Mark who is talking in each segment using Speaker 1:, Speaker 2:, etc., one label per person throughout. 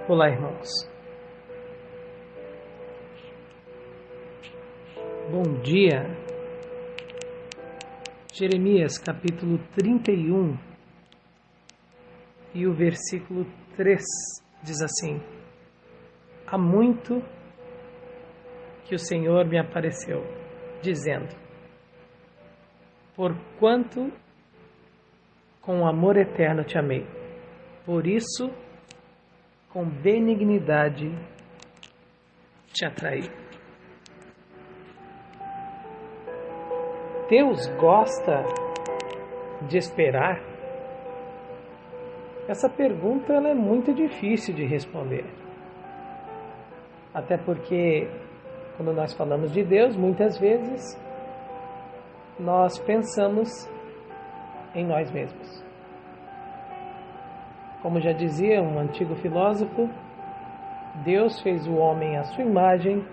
Speaker 1: Olá, irmãos. Bom dia. Jeremias capítulo 31 e o versículo 3 diz assim: Há muito que o Senhor me apareceu, dizendo: Porquanto com amor eterno te amei, por isso com benignidade te atraí. Deus gosta de esperar? Essa pergunta ela é muito difícil de responder. Até porque, quando nós falamos de Deus, muitas vezes nós pensamos em nós mesmos. Como já dizia um antigo filósofo, Deus fez o homem à sua imagem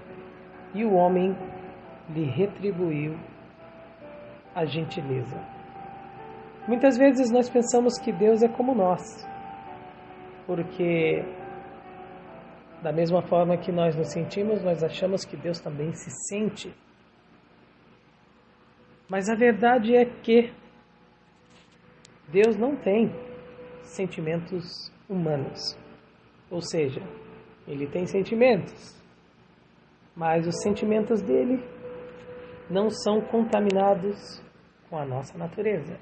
Speaker 1: e o homem lhe retribuiu a gentileza. Muitas vezes nós pensamos que Deus é como nós, porque da mesma forma que nós nos sentimos, nós achamos que Deus também se sente. Mas a verdade é que Deus não tem sentimentos humanos. Ou seja, Ele tem sentimentos, mas os sentimentos dele não são contaminados com a nossa natureza.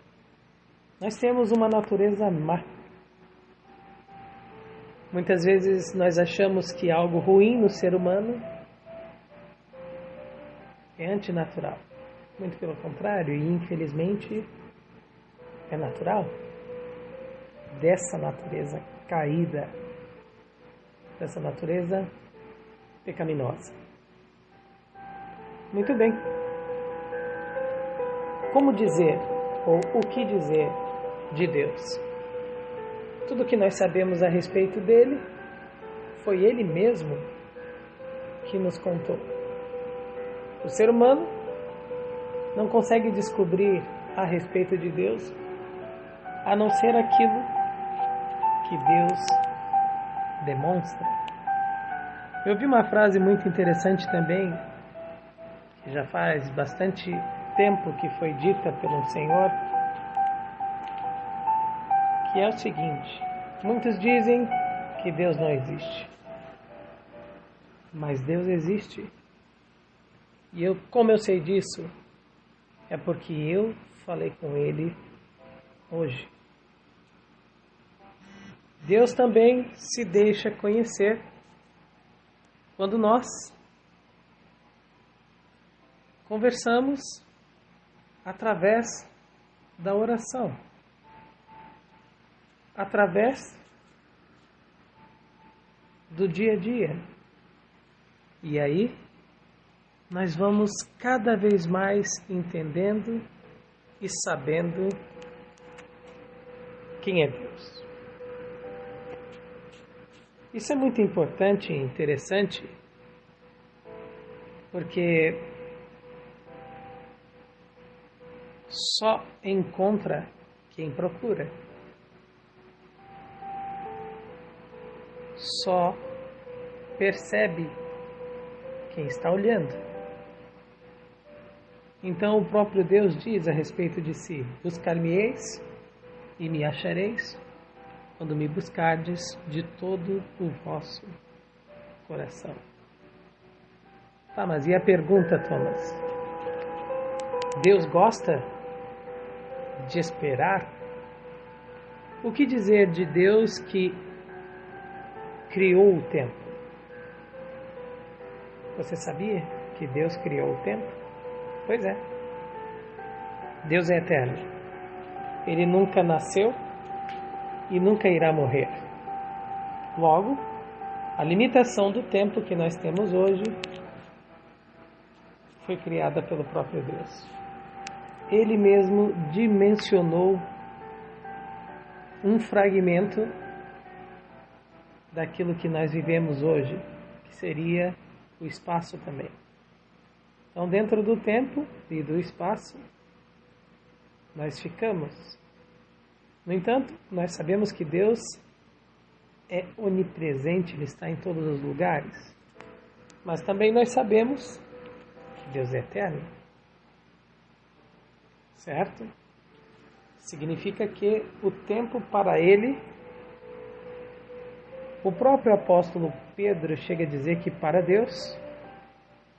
Speaker 1: Nós temos uma natureza má. Muitas vezes nós achamos que algo ruim no ser humano é antinatural. Muito pelo contrário, e infelizmente é natural. Dessa natureza caída, dessa natureza pecaminosa. Muito bem. Como dizer, ou o que dizer de Deus? Tudo que nós sabemos a respeito dele, foi ele mesmo que nos contou. O ser humano não consegue descobrir a respeito de Deus, a não ser aquilo que Deus demonstra. Eu vi uma frase muito interessante também, que já faz bastante tempo que foi dita pelo Senhor, que é o seguinte: muitos dizem que Deus não existe, mas Deus existe. E como eu sei disso? É porque eu falei com Ele hoje. Deus também se deixa conhecer quando nós conversamos através da oração, através do dia a dia. E aí nós vamos cada vez mais entendendo e sabendo quem é Deus. Isso é muito importante e interessante, porque só encontra quem procura. Só percebe quem está olhando. Então o próprio Deus diz a respeito de si: buscar-me-eis e me achareis, quando me buscardes de todo o vosso coração. Tá, mas e a pergunta, Thomas? Deus gosta de esperar? O que dizer de Deus que criou o tempo? Você sabia que Deus criou o tempo? Pois é. Deus é eterno. Ele nunca nasceu e nunca irá morrer. Logo, a limitação do tempo que nós temos hoje foi criada pelo próprio Deus. Ele mesmo dimensionou um fragmento daquilo que nós vivemos hoje, que seria o espaço também. Então, dentro do tempo e do espaço, nós ficamos. No entanto, nós sabemos que Deus é onipresente, Ele está em todos os lugares. Mas também nós sabemos que Deus é eterno. Certo? Significa que o tempo para Ele, o próprio apóstolo Pedro chega a dizer que para Deus,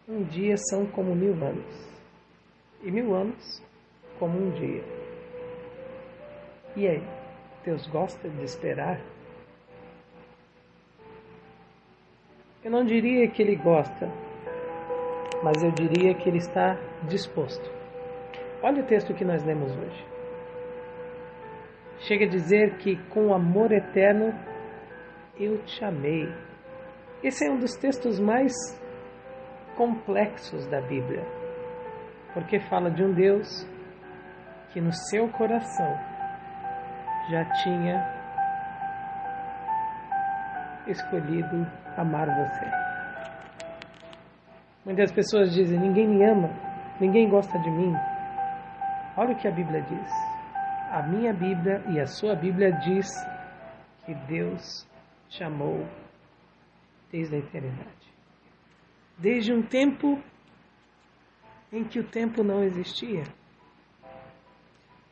Speaker 1: um dia são como 1000 anos. E 1000 anos como um dia. E aí, Deus gosta de esperar? Eu não diria que Ele gosta, mas eu diria que Ele está disposto. Olha o texto que nós lemos hoje. Chega a dizer que com amor eterno eu te amei. Esse é um dos textos mais complexos da Bíblia, porque fala de um Deus que no seu coração já tinha escolhido amar você. Muitas pessoas dizem: ninguém me ama, ninguém gosta de mim. Olha o que a Bíblia diz. A minha Bíblia e a sua Bíblia diz que Deus te amou desde a eternidade. Desde um tempo em que o tempo não existia.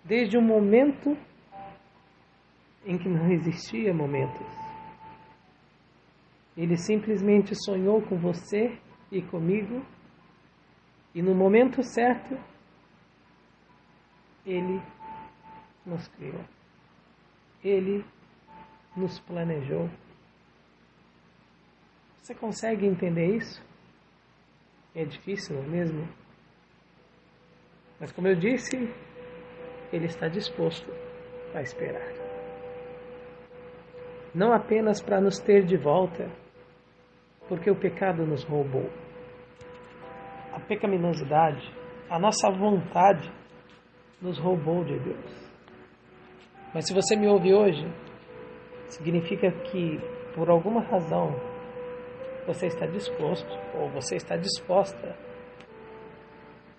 Speaker 1: Desde um momento em que não existia momentos. Ele simplesmente sonhou com você e comigo, e no momento certo, Ele nos criou. Ele nos planejou. Você consegue entender isso? É difícil, não é mesmo? Mas como eu disse, Ele está disposto a esperar. Não apenas para nos ter de volta, porque o pecado nos roubou. A pecaminosidade, a nossa vontade, nos roubou de Deus. Mas se você me ouve hoje, significa que, por alguma razão, você está disposto, ou você está disposta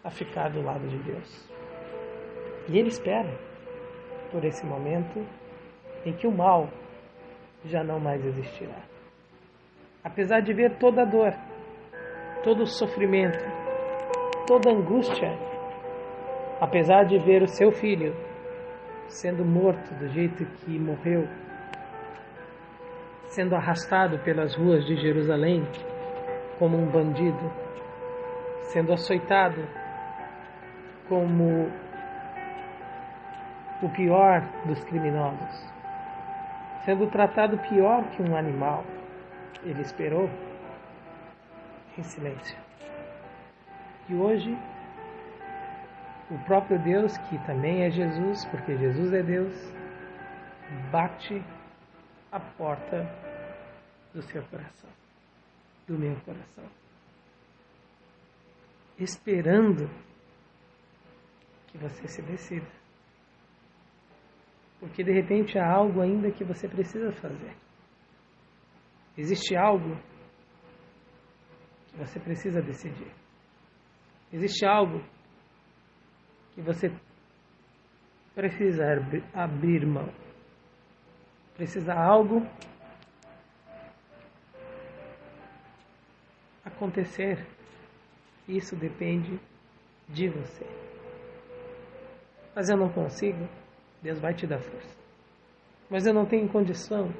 Speaker 1: a ficar do lado de Deus. E Ele espera por esse momento em que o mal já não mais existirá. Apesar de ver toda a dor, todo o sofrimento, toda a angústia, apesar de ver o seu filho sendo morto do jeito que morreu, sendo arrastado pelas ruas de Jerusalém como um bandido, sendo açoitado como o pior dos criminosos, sendo tratado pior que um animal, Ele esperou em silêncio. E hoje, o próprio Deus, que também é Jesus, porque Jesus é Deus, bate a porta do seu coração, do meu coração, esperando que você se decida. Porque de repente há algo ainda que você precisa fazer. Existe algo que você precisa decidir. Existe algo que você precisa abrir mão. Precisa algo acontecer. Isso depende de você. Mas eu não consigo. Deus vai te dar força. Mas eu não tenho condição.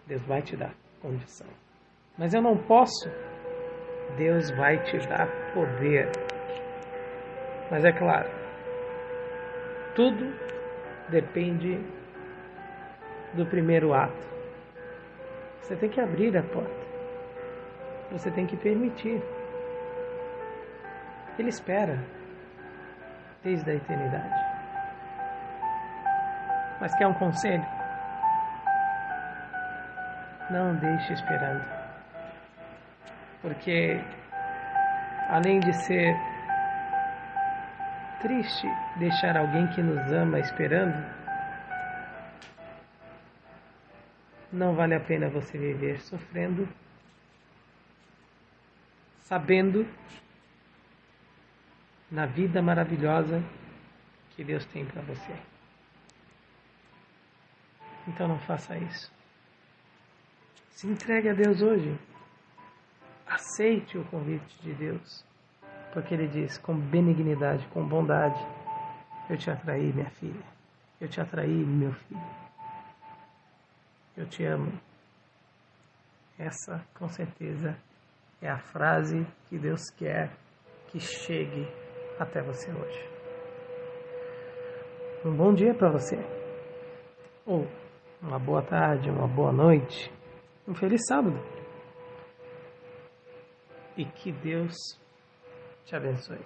Speaker 1: Deus vai te dar condição. Mas eu não posso. Deus vai te dar poder. Mas é claro, tudo depende do primeiro ato. Você tem que abrir a porta. Você tem que permitir. Ele espera desde a eternidade. Mas quer um conselho? Não deixe esperando. Porque, além de ser triste deixar alguém que nos ama esperando, não vale a pena você viver sofrendo, sabendo na vida maravilhosa que Deus tem para você. Então não faça isso. Se entregue a Deus hoje. Aceite o convite de Deus. Porque Ele diz, com benignidade, com bondade, eu te atraí, minha filha. Eu te atraí, meu filho. Eu te amo. Essa, com certeza, é a frase que Deus quer que chegue até você hoje. Um bom dia para você. Ou uma boa tarde, uma boa noite. Um feliz sábado. E que Deus te abençoe.